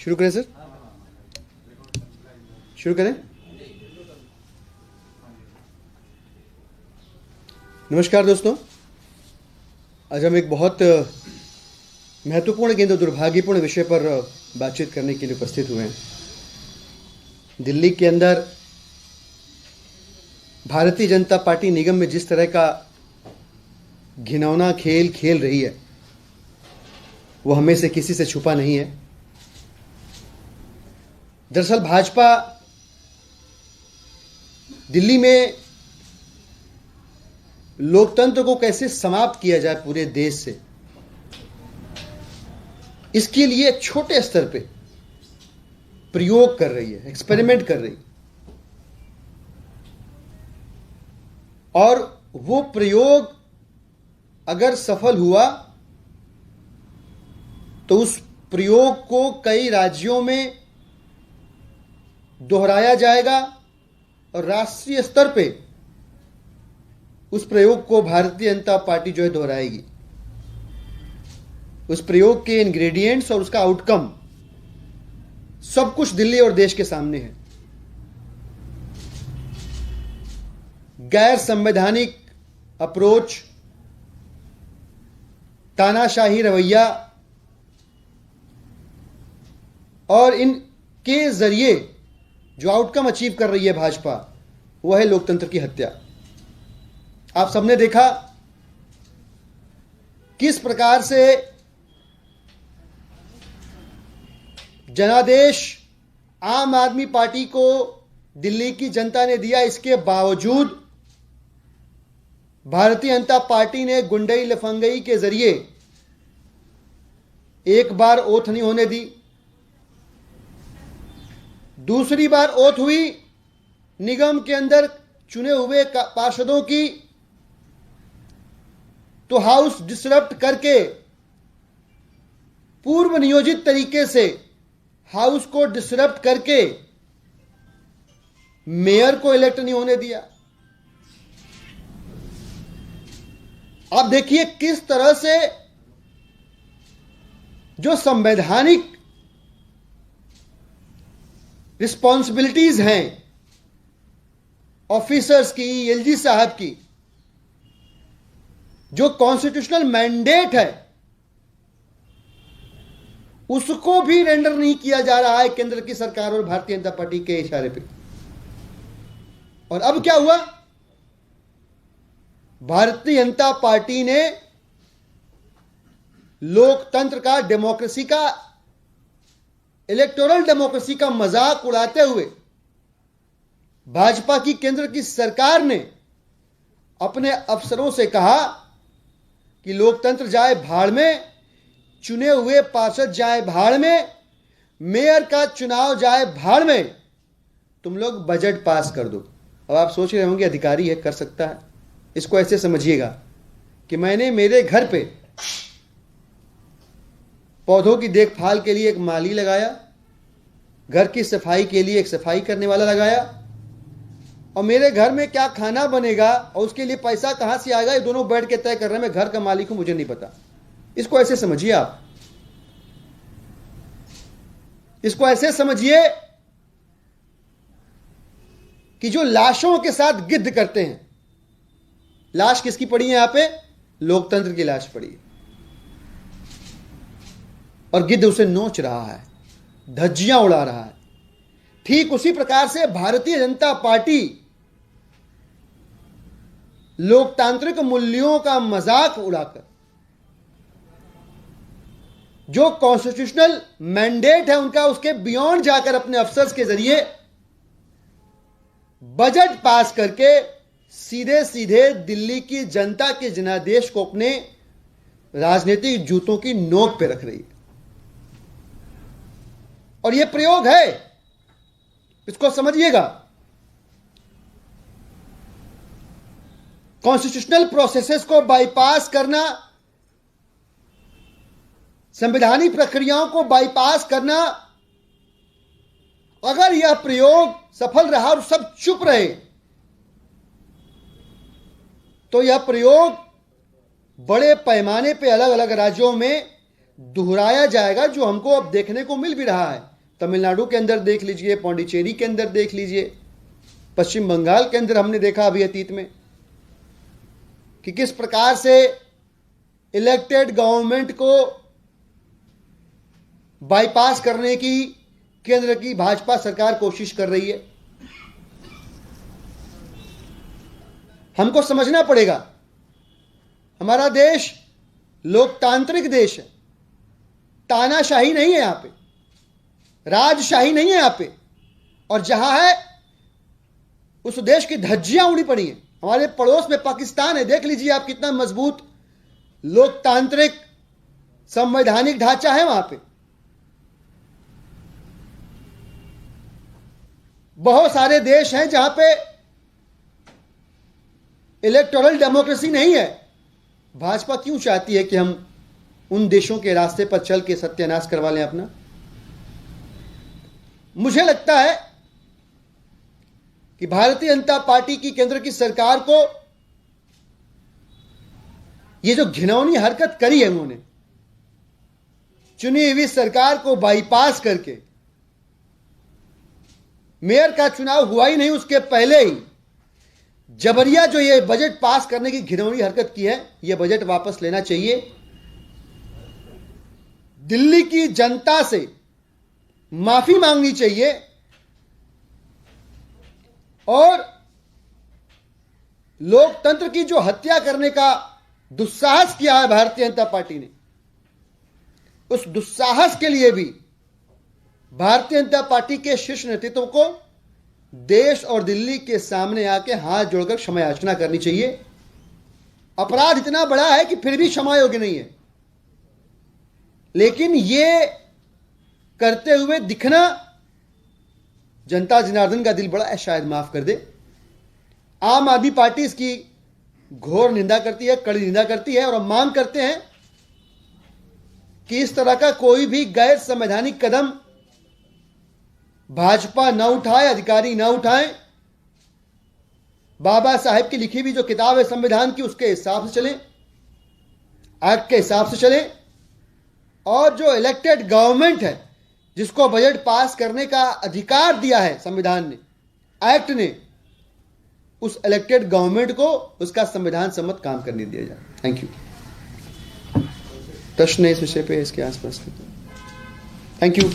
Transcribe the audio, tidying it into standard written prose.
शुरू करें सर? शुरू करें। नमस्कार दोस्तों, आज हम एक बहुत महत्वपूर्ण किंतु दुर्भाग्यपूर्ण विषय पर बातचीत करने के लिए उपस्थित हुए हैं। दिल्ली के अंदर भारतीय जनता पार्टी निगम में जिस तरह का घिनौना खेल खेल रही है वो हमें से किसी से छुपा नहीं है। दरअसल भाजपा दिल्ली में लोकतंत्र को कैसे समाप्त किया जाए पूरे देश से, इसके लिए एक छोटे स्तर पे प्रयोग कर रही है, एक्सपेरिमेंट कर रही है। और वो प्रयोग अगर सफल हुआ तो उस प्रयोग को कई राज्यों में दोहराया जाएगा और राष्ट्रीय स्तर पे उस प्रयोग को भारतीय जनता पार्टी जो है दोहराएगी। उस प्रयोग के इंग्रेडिएंट्स और उसका आउटकम सब कुछ दिल्ली और देश के सामने है। गैर संवैधानिक अप्रोच, तानाशाही रवैया और इनके जरिए जो आउटकम अचीव कर रही है भाजपा, वह है लोकतंत्र की हत्या। आप सबने देखा किस प्रकार से जनादेश आम आदमी पार्टी को दिल्ली की जनता ने दिया। इसके बावजूद भारतीय जनता पार्टी ने गुंडई लफंगई के जरिए एक बार ओथ नहीं होने दी, दूसरी बार ओथ हुई निगम के अंदर चुने हुए पार्षदों की, तो हाउस डिसरप्ट करके पूर्व नियोजित तरीके से हाउस को डिसरप्ट करके मेयर को इलेक्ट नहीं होने दिया। आप देखिए किस तरह से जो संवैधानिक रिस्पॉन्सिबिलिटीज हैं ऑफिसर्स की, एलजी साहब की, जो कॉन्स्टिट्यूशनल मैंडेट है उसको भी रेंडर नहीं किया जा रहा है केंद्र की सरकार और भारतीय जनता पार्टी के इशारे पे। और अब क्या हुआ? भारतीय जनता पार्टी ने लोकतंत्र का, डेमोक्रेसी का, इलेक्टोरल डेमोक्रेसी का मजाक उड़ाते हुए भाजपा की केंद्र की सरकार ने अपने अफसरों से कहा कि लोकतंत्र जाए भाड़ में, चुने हुए पार्षद जाए भाड़ में, मेयर का चुनाव जाए भाड़ में, तुम लोग बजट पास कर दो। अब आप सोच रहे होंगे अधिकारी है, कर सकता है। इसको ऐसे समझिएगा कि मैंने मेरे घर पे पौधों की देखभाल के लिए एक माली लगाया, घर की सफाई के लिए एक सफाई करने वाला लगाया, और मेरे घर में क्या खाना बनेगा और उसके लिए पैसा कहां से आएगा, ये दोनों बैठ के तय कर रहे हैं। मैं घर का मालिक हूं, मुझे नहीं पता। इसको ऐसे समझिए आप, इसको ऐसे समझिए कि जो लाशों के साथ गिद्ध करते हैं, लाश किसकी पड़ी है यहां पे? लोकतंत्र की लाश पड़ी है, और गिद्ध उसे नोच रहा है, धज्जियां उड़ा रहा है। ठीक उसी प्रकार से भारतीय जनता पार्टी लोकतांत्रिक मूल्यों का मजाक उड़ाकर जो कॉन्स्टिट्यूशनल मैंडेट है उनका, उसके बियॉन्ड जाकर अपने अफसर्स के जरिए बजट पास करके सीधे सीधे दिल्ली की जनता के जनादेश को अपने राजनीतिक जूतों की नोक पे रख रही है। और यह प्रयोग है, इसको समझिएगा। कॉन्स्टिट्यूशनल प्रोसेसेस को बाईपास करना, संवैधानिक प्रक्रियाओं को बाईपास करना, अगर यह प्रयोग सफल रहा और सब चुप रहे तो यह प्रयोग बड़े पैमाने पे अलग अलग राज्यों में दोहराया जाएगा, जो हमको अब देखने को मिल भी रहा है। तमिलनाडु के अंदर देख लीजिए, पौंडीचेरी के अंदर देख लीजिए, पश्चिम बंगाल के अंदर हमने देखा अभी अतीत में कि किस प्रकार से इलेक्टेड गवर्नमेंट को बाईपास करने की केंद्र की भाजपा सरकार कोशिश कर रही है। हमको समझना पड़ेगा, हमारा देश लोकतांत्रिक देश है, तानाशाही नहीं है, यहां पे राजशाही नहीं है यहां पे। और जहां है उस देश की धज्जियां उड़ी पड़ी हैं। हमारे पड़ोस में पाकिस्तान है, देख लीजिए आप कितना मजबूत लोकतांत्रिक संवैधानिक ढांचा है वहां पे। बहुत सारे देश हैं जहां पे इलेक्टोरल डेमोक्रेसी नहीं है। भाजपा क्यों चाहती है कि हम उन देशों के रास्ते पर चल के सत्यानाश करवा लें अपना? मुझे लगता है कि भारतीय जनता पार्टी की केंद्र की सरकार को ये जो घिनौनी हरकत करी है उन्होंने, चुनी हुई सरकार को बाईपास करके, मेयर का चुनाव हुआ ही नहीं उसके पहले ही जबरिया जो ये बजट पास करने की घिनौनी हरकत की है, ये बजट वापस लेना चाहिए। दिल्ली की जनता से माफी मांगनी चाहिए और लोकतंत्र की जो हत्या करने का दुस्साहस किया है भारतीय जनता पार्टी ने, उस दुस्साहस के लिए भी भारतीय जनता पार्टी के शीर्ष नेतृत्व को देश और दिल्ली के सामने आके हाथ जोड़कर क्षमा याचना करनी चाहिए। अपराध इतना बड़ा है कि फिर भी क्षमा योग्य नहीं है, लेकिन ये करते हुए दिखना जनता जनार्दन का दिल बड़ा है, शायद माफ कर दे। आम आदमी पार्टी इसकी घोर निंदा करती है, कड़ी निंदा करती है और हम मांग करते हैं कि इस तरह का कोई भी गैर संवैधानिक कदम भाजपा न उठाए, अधिकारी न उठाएं। बाबा साहेब की लिखी हुई जो किताब है संविधान की, उसके हिसाब से चलें, एक्ट के हिसाब से चलें। और जो इलेक्टेड गवर्नमेंट है, जिसको बजट पास करने का अधिकार दिया है संविधान ने, एक्ट ने, उस इलेक्टेड गवर्नमेंट को उसका संविधान सम्मत काम करने दिया जाए। Thank you. प्रश्न इस विषय पे इसके आसपास। Thank you.